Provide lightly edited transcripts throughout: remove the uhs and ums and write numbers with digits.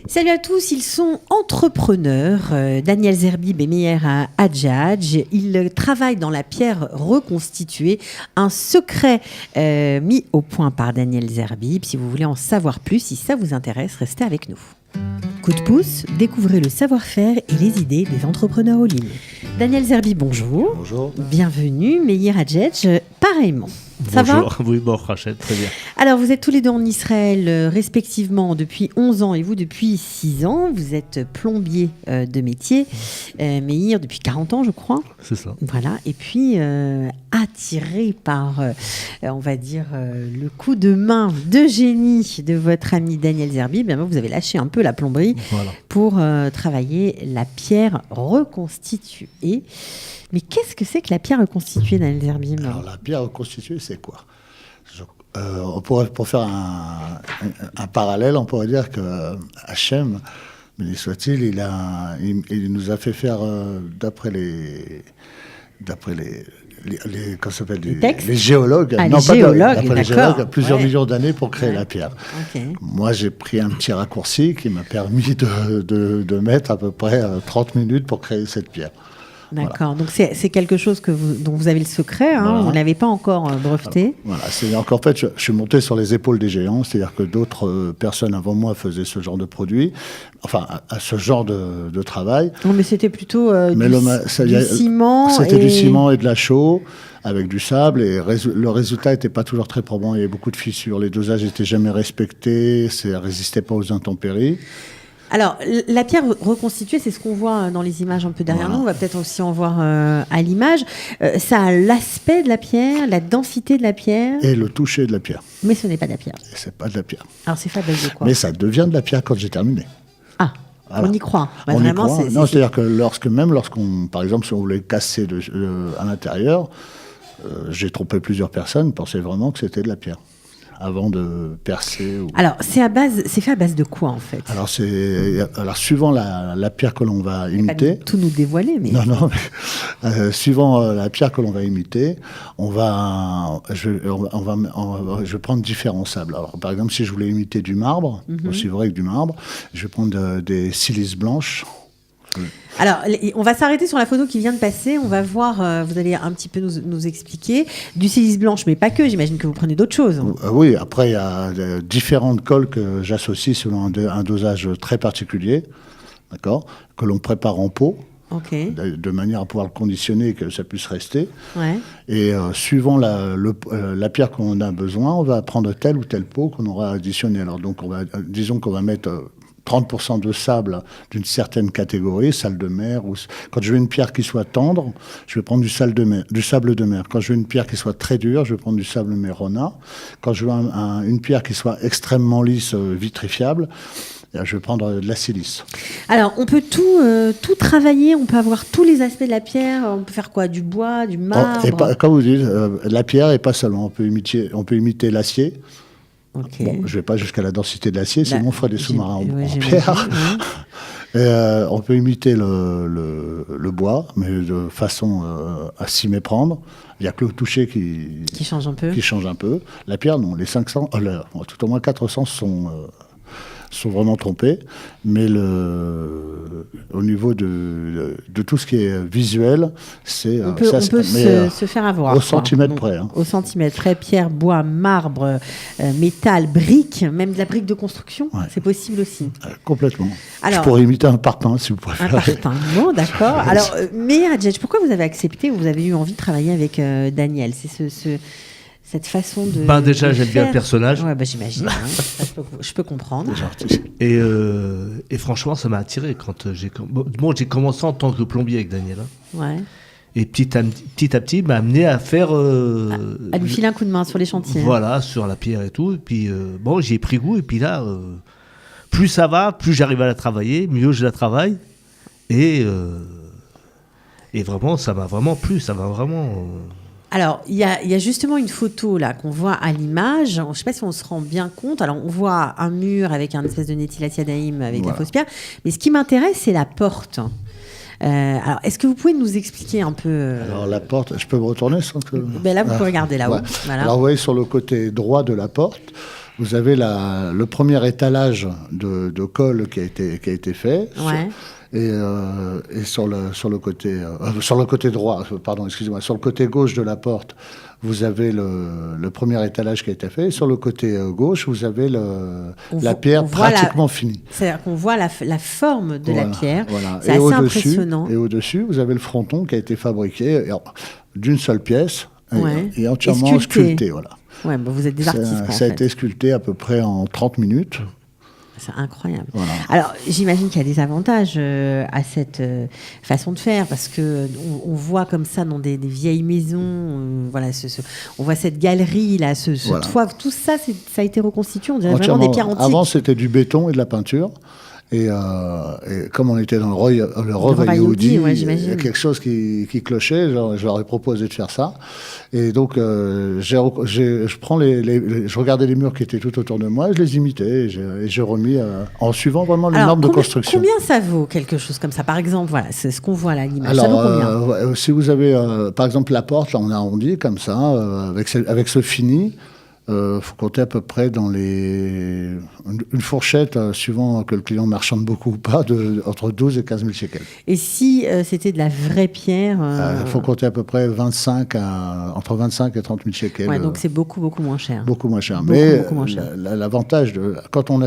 Salut à tous, ils sont entrepreneurs. Daniel Zerbib et Meyer Hadjadj. Ils travaillent dans la pierre reconstituée. Un secret mis au point par Daniel Zerbib. Si vous voulez en savoir plus, si ça vous intéresse, restez avec nous. Coup de pouce, découvrez le savoir-faire et les idées des entrepreneurs au ligne. Daniel Zerbib, bonjour. Bonjour. Bienvenue. Meyer Hadjadj, pareillement. Ça Bonjour. va ? Oui, bon, Rachel, très bien. Alors, vous êtes tous les deux en Israël, respectivement, depuis 11 ans et vous depuis 6 ans. Vous êtes plombier de métier, Meir depuis 40 ans, je crois. C'est ça. Voilà. Et puis, attiré par, on va dire, le coup de main de génie de votre ami Daniel Zerbib, bien, vous avez lâché un peu la plomberie pour travailler la pierre reconstituée. Mais qu'est-ce que c'est que la pierre reconstituée, Daniel Zerbib ? Alors, la pierre reconstituée, c'est quoi ? Pour faire un parallèle, on pourrait dire que Hachem, béni soit-il, il nous a fait faire, d'après les géologues, les géologues, plusieurs millions d'années pour créer la pierre. Okay. Moi, j'ai pris un petit raccourci qui m'a permis de mettre à peu près 30 minutes pour créer cette pierre. D'accord, voilà. Donc c'est quelque chose dont vous avez le secret, hein, voilà. Vous ne l'avez pas encore breveté. Voilà, en fait, je suis monté sur les épaules des géants, c'est-à-dire que d'autres personnes avant moi faisaient ce genre de produit, enfin, à ce genre de travail. Non, mais c'était plutôt du ciment. C'était du ciment et de la chaux, avec du sable, et le résultat n'était pas toujours très probant, il y avait beaucoup de fissures, les dosages n'étaient jamais respectés, ça ne résistait pas aux intempéries. Alors, la pierre reconstituée, c'est ce qu'on voit dans les images un peu derrière nous. On va peut-être aussi en voir à l'image. Ça a l'aspect de la pierre, la densité de la pierre. Et le toucher de la pierre. Mais ce n'est pas de la pierre. Et c'est pas de la pierre. Alors, c'est fait à base de quoi ? Mais ça devient de la pierre quand j'ai terminé. Ah, voilà. On y croit. On vraiment, y croit. Non, c'est-à-dire que lorsqu'on, par exemple, si on voulait casser à l'intérieur, j'ai trompé plusieurs personnes, pensaient vraiment que c'était de la pierre. Avant de percer. Alors, c'est fait à base de quoi, en fait ? Alors suivant la pierre que l'on va imiter... Pas tout nous dévoiler, mais... Non, mais suivant la pierre que l'on va imiter, je vais prendre différents sables. Alors, par exemple, si je voulais imiter du marbre, aussi vrai que du marbre, je vais prendre des silices blanches. Alors, on va s'arrêter sur la photo qui vient de passer. On va voir, vous allez un petit peu nous expliquer. Du silice blanche, mais pas que. J'imagine que vous prenez d'autres choses. Oui, après, il y a différentes colles que j'associe selon un dosage très particulier, d'accord, que l'on prépare en pot. Okay. De manière à pouvoir le conditionner et que ça puisse rester. Ouais. Et suivant la pierre qu'on a besoin, on va prendre tel ou tel pot qu'on aura additionné. Alors, donc, disons qu'on va mettre... 30% de sable d'une certaine catégorie, sable de mer. Quand je veux une pierre qui soit tendre, je vais prendre du sable de mer. Quand je veux une pierre qui soit très dure, je vais prendre du sable Merona. Quand je veux une pierre qui soit extrêmement lisse, vitrifiable, je vais prendre de la silice. Alors, on peut tout travailler, on peut avoir tous les aspects de la pierre. On peut faire quoi ? Du bois, du marbre ? Comme vous dites, la pierre, et pas seulement. On peut imiter l'acier. Okay. Bon, je ne vais pas jusqu'à la densité de l'acier, sinon on ferait des sous-marins en pierre. Et, on peut imiter le bois, mais de façon à s'y méprendre. Il n'y a que le toucher qui change un peu. La pierre, non. Les 500, tout au moins 400 sont vraiment trompés, mais au niveau de tout ce qui est visuel, on peut se faire avoir. Au centimètre près. Hein. Au centimètre près, pierre, bois, marbre, métal, briques, même de la brique de construction, c'est possible aussi. Complètement. Alors, je pourrais imiter un parpaing, si vous préférez. Un parpaing, bon, d'accord. Alors, Meir Hadjadj, pourquoi vous avez accepté ou vous avez eu envie de travailler avec Daniel ? C'est cette façon de... déjà, j'aime bien le personnage. Ouais, j'imagine. Hein. Je peux comprendre. Et franchement, ça m'a attiré quand j'ai commencé en tant que plombier avec Daniel. Hein. Ouais. Et petit à petit, il m'a amené à faire... à lui filer un coup de main sur les chantiers. Voilà, sur la pierre et tout. Et puis, j'y ai pris goût. Et puis là, plus ça va, plus j'arrive à la travailler, mieux je la travaille. Et vraiment, ça m'a vraiment plu. Ça m'a vraiment... Alors, il y a justement une photo là qu'on voit à l'image. Je ne sais pas si on se rend bien compte. Alors, on voit un mur avec un espèce de Netilat Yadayim avec la fausse pierre. Mais ce qui m'intéresse, c'est la porte. Alors, est-ce que vous pouvez nous expliquer un peu Alors, la porte, je peux me retourner sans que... Là, vous pouvez regarder là-haut. Ouais. Voilà. Alors, vous voyez sur le côté droit de la porte, vous avez le premier étalage de colle qui a été fait. Ouais. Et sur le côté droit, pardon, excusez-moi, sur le côté gauche de la porte, vous avez le premier étalage qui a été fait. Et sur le côté gauche, vous avez la pierre pratiquement finie. C'est-à-dire qu'on voit la forme de la pierre. Voilà. C'est assez impressionnant. Et au-dessus, vous avez le fronton qui a été fabriqué d'une seule pièce et entièrement sculpté. Voilà. Ouais, bah vous êtes des artistes. Ça a été sculpté à peu près en 30 minutes. C'est incroyable. Voilà. Alors, j'imagine qu'il y a des avantages à cette façon de faire, parce que on voit comme ça dans des vieilles maisons, voilà, on voit cette galerie là, ce toit, tout ça, ça a été reconstitué. On dirait vraiment des pierres antiques. Avant, c'était du béton et de la peinture. Et comme on était dans le Roi-Yehudi, ouais, il y a quelque chose qui clochait. Je leur ai proposé de faire ça. Et donc, je regardais les murs qui étaient tout autour de moi, je les imitais et j'ai remis en suivant vraiment les normes de construction. Combien ça vaut quelque chose comme ça? Par exemple, voilà, c'est ce qu'on voit là, l'image. Ça vaut combien? Si vous avez, par exemple, la porte, là, on a arrondi comme ça, avec ce fini. Faut compter à peu près dans une fourchette, suivant que le client marchande beaucoup ou pas, entre 12 et 15 000 shekels. Et si c'était de la vraie pierre faut compter à peu près entre 25 et 30 000 shekels. Ouais, donc c'est beaucoup moins cher. Beaucoup moins cher. Beaucoup moins cher. L'avantage, quand on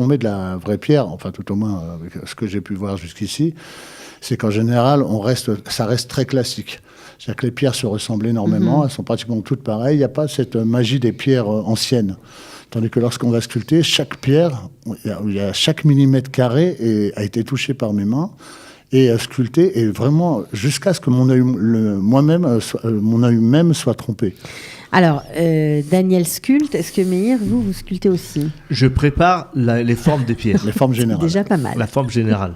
met de la vraie pierre, enfin tout au moins avec ce que j'ai pu voir jusqu'ici, c'est qu'en général, ça reste très classique. C'est-à-dire que les pierres se ressemblent énormément, elles sont pratiquement toutes pareilles. Il n'y a pas cette magie des pierres anciennes. Tandis que lorsqu'on va sculpter, chaque pierre, chaque millimètre carré a été touché par mes mains et sculpté, et vraiment jusqu'à ce que mon œil même soit trompé. Alors, Daniel sculpte. Est-ce que Meir, vous sculptez aussi? Je prépare les formes des pierres. Les formes générales. C'est déjà pas mal. La forme générale.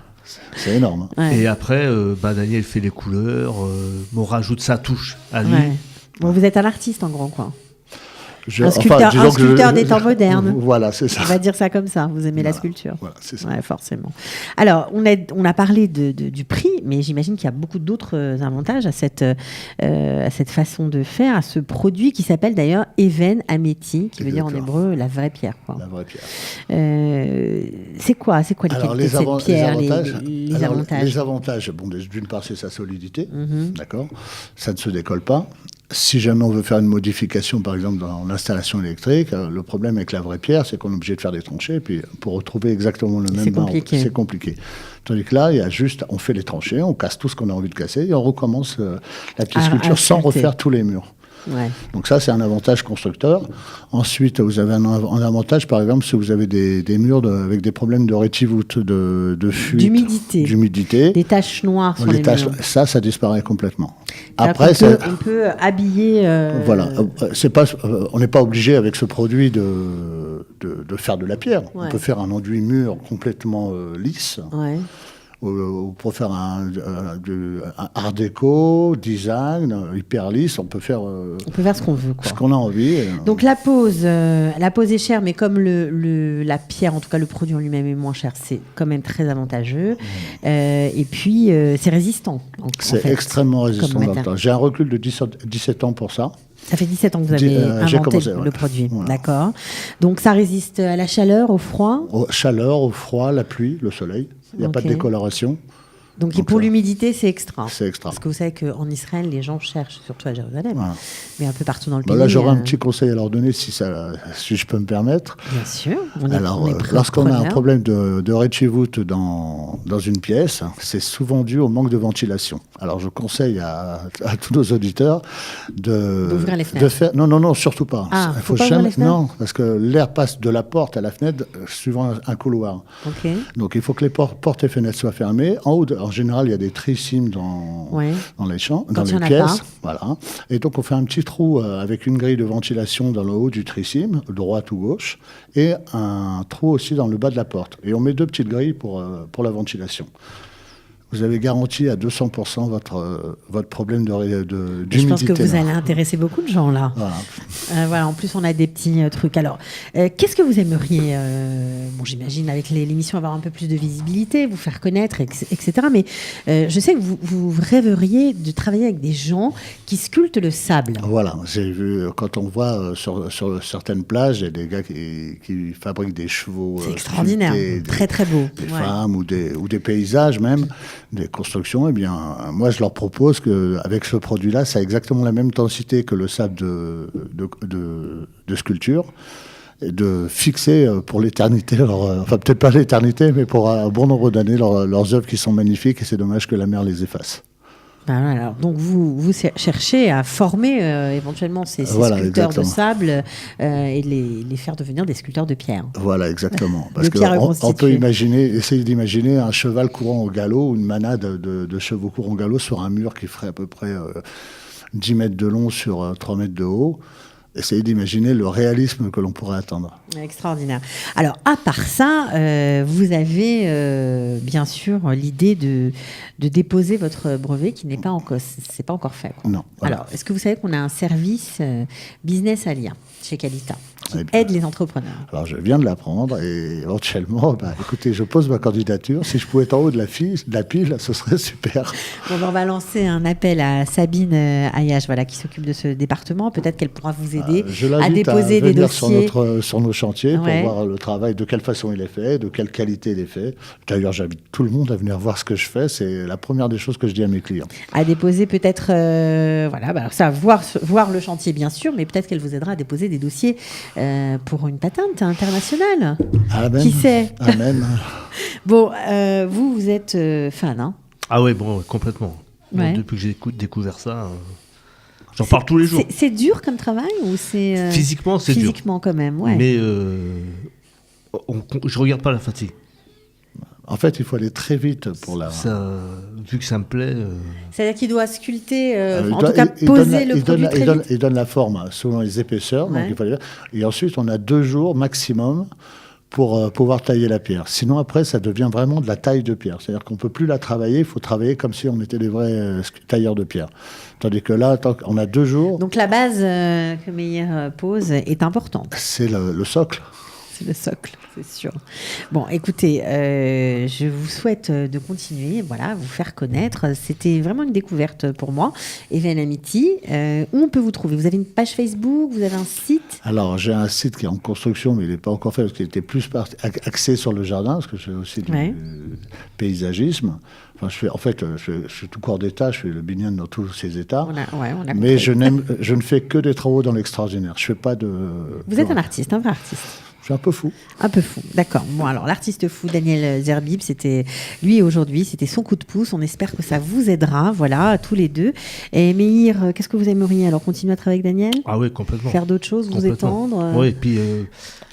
C'est énorme. Ouais. Et après, Daniel fait les couleurs, on rajoute sa touche à lui. Ouais. Bon, vous êtes un artiste en grand, quoi. Un sculpteur des temps modernes. Voilà, c'est ça. On va dire ça comme ça. Vous aimez la sculpture. Voilà, c'est ça. Ouais, forcément. Alors, on a parlé du prix, mais j'imagine qu'il y a beaucoup d'autres avantages à cette façon de faire, à ce produit qui s'appelle d'ailleurs Even Ameti, qui veut dire en hébreu la vraie pierre, quoi. La vraie pierre. C'est quoi les qualités de cette pierre, les avantages? Les avantages, bon, d'une part, c'est sa solidité, d'accord. Ça ne se décolle pas. Si jamais on veut faire une modification, par exemple, dans l'installation électrique, le problème avec la vraie pierre, c'est qu'on est obligé de faire des tranchées, et puis pour retrouver exactement le même marbre, c'est compliqué. Tandis que là, on fait les tranchées, on casse tout ce qu'on a envie de casser, et on recommence la petite sculpture sans refaire tous les murs. Ouais. Donc ça, c'est un avantage constructeur. Ensuite, vous avez un avantage, par exemple, si vous avez des murs avec des problèmes de rétivoute, de fuite, d'humidité, des taches noires sur les murs. Ça disparaît complètement. Après, on peut habiller... Voilà. On n'est pas obligé, avec ce produit, de faire de la pierre. Ouais. On peut faire un enduit mur complètement lisse. Ouais. Ou pour faire un art déco, design, hyper lisse, on peut faire ce qu'on veut, quoi. Ce qu'on a envie. Donc la pose est chère, mais comme la pierre, en tout cas le produit en lui-même est moins cher, c'est quand même très avantageux. Et puis c'est résistant. C'est extrêmement résistant dans le temps. J'ai un recul de 17 ans pour ça. Ça fait 17 ans que vous avez inventé le produit. Voilà. D'accord. Donc ça résiste à la chaleur, au froid? Chaleur, au froid, la pluie, le soleil. Il n'y a pas de décoloration. Donc pour l'humidité, c'est extra. C'est extra. Parce que vous savez qu'en Israël, les gens cherchent, surtout à Jérusalem, mais un peu partout dans le pays. Là, j'aurais un petit conseil à leur donner, si je peux me permettre. Bien sûr. Lorsqu'on a un problème de rétivoute dans une pièce, c'est souvent dû au manque de ventilation. Alors, je conseille à tous nos auditeurs d'ouvrir les fenêtres. Non, surtout pas. Il faut pas ouvrir les fenêtres. Non, parce que l'air passe de la porte à la fenêtre suivant un couloir. Okay. Donc, il faut que les portes et fenêtres soient fermées. En général, il y a des trissimes dans les champs, dans les pièces. Voilà. Et donc, on fait un petit trou avec une grille de ventilation dans le haut du trissime, droite ou gauche, et un trou aussi dans le bas de la porte. Et on met 2 petites grilles pour la ventilation. vous avez garanti à 200% votre problème d'humidité. Je pense que vous là. allez intéresser beaucoup de gens là. Voilà. Voilà, en plus, on a des petits trucs. Alors, qu'est-ce que vous aimeriez, bon, j'imagine, avec l'émission, avoir un peu plus de visibilité, vous faire connaître, etc. Mais je sais que vous rêveriez de travailler avec des gens qui sculptent le sable. Voilà, j'ai vu, quand on voit sur certaines plages, il y a des gars qui fabriquent des chevaux. C'est extraordinaire, très très beau. Des femmes ou des paysages même, des constructions. Eh bien, moi, je leur propose qu'avec ce produit-là, ça a exactement la même densité que le sable de sculpture, et de fixer pour l'éternité, enfin peut-être pas l'éternité, mais pour un bon nombre d'années, leurs œuvres qui sont magnifiques, et c'est dommage que la mer les efface. Ben voilà. Donc vous cherchez à former éventuellement ces sculpteurs exactement. de sable et les faire devenir des sculpteurs de pierre. Voilà, exactement. Parce pierre qu'on peut essayer d'imaginer un cheval courant au galop, ou une manade de chevaux courant au galop sur un mur qui ferait à peu près 10 mètres de long sur 3 mètres de haut. Essayez d'imaginer le réalisme que l'on pourrait atteindre. Extraordinaire. Alors, à part ça, vous avez bien sûr l'idée de déposer votre brevet qui n'est pas encore, c'est pas encore fait, quoi. Non. Voilà. Alors, est-ce que vous savez qu'on a un service business à lien chez Qualita qui aide les entrepreneurs? Alors, je viens de l'apprendre et éventuellement, écoutez, je pose ma candidature. Si je pouvais être en haut de la pile, ce serait super. Bon, on va lancer un appel à Sabine Ayache, voilà, qui s'occupe de ce département. Peut-être qu'elle pourra vous aider à déposer des dossiers sur nos chantiers pour Ouais. voir le travail, de quelle façon il est fait, de quelle qualité il est fait. D'ailleurs, j'invite tout le monde à venir voir ce que je fais. C'est la première des choses que je dis à mes clients. à déposer peut-être, voilà, alors ça, voir le chantier bien sûr, mais peut-être qu'elle vous aidera à déposer des dossiers pour une patente internationale. Amen. Qui sait? Amen. Bon, vous êtes fan, hein? Ah ouais, bon, complètement. Ouais. Depuis que j'ai découvert ça, j'en parle tous les jours. C'est dur comme travail ou c'est Physiquement, c'est dur. physiquement quand même, ouais. Mais je regarde pas la fatigue. En fait, il faut aller très vite pour la... Vu que ça me plaît... C'est-à-dire qu'il doit sculpter, il en doit- tout cas il poser donne- le il produit donne- très il donne- vite. il donne la forme selon les épaisseurs. Ouais. Donc il fallait... Et ensuite, on a 2 jours maximum pour pouvoir tailler la pierre. Sinon, après, ça devient vraiment de la taille de pierre. C'est-à-dire qu'on ne peut plus la travailler, il faut travailler comme si on était des vrais tailleurs de pierre. Tandis que là, on a 2 jours, Donc la base que Meyer pose est importante. c'est le socle. C'est le socle, c'est sûr. Bon, écoutez, je vous souhaite de continuer, voilà, vous faire connaître. C'était vraiment une découverte pour moi. Even Amity, où on peut vous trouver? Vous avez une page Facebook, vous avez un site? Alors, j'ai un site qui est en construction, mais il n'est pas encore fait, parce qu'il était plus axé sur le jardin, parce que je fais aussi du paysagisme. Enfin, je suis tout corps d'état, je fais le binyan dans tous ces états. On a Mais compris. je ne fais que des travaux dans l'extraordinaire. Je fais pas de... Vous êtes un artiste, un vrai artiste. Je suis un peu fou. Un peu fou, d'accord. Bon, alors l'artiste fou Daniel Zerbib, c'était lui aujourd'hui, c'était son coup de pouce. On espère que ça vous aidera, voilà, tous les deux. Et Meir, qu'est-ce que vous aimeriez alors continuer à travailler avec Daniel? Ah oui, complètement. Faire d'autres choses, vous Complètement. étendre Oui, et puis...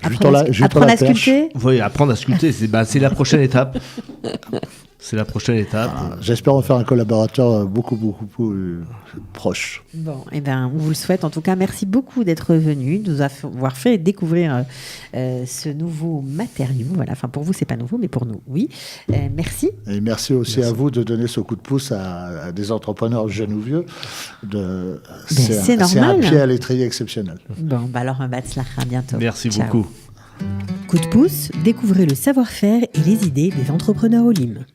apprendre à sculpter? Oui, apprendre à sculpter, c'est la prochaine étape. C'est la prochaine étape. J'espère en faire un collaborateur beaucoup plus proche. Bon, eh ben, on vous le souhaite. En tout cas, merci beaucoup d'être venu, de nous avoir fait découvrir ce nouveau matériau. Voilà, enfin pour vous, c'est pas nouveau, mais pour nous, oui. Merci. Et merci aussi à vous de donner ce coup de pouce à des entrepreneurs jeunes ou vieux. C'est normal. C'est un pied à l'étrier exceptionnel. Bon, bah alors un batzlach, à bientôt. Merci Ciao. beaucoup. Coup de pouce, découvrez le savoir-faire et les idées des entrepreneurs au Lim.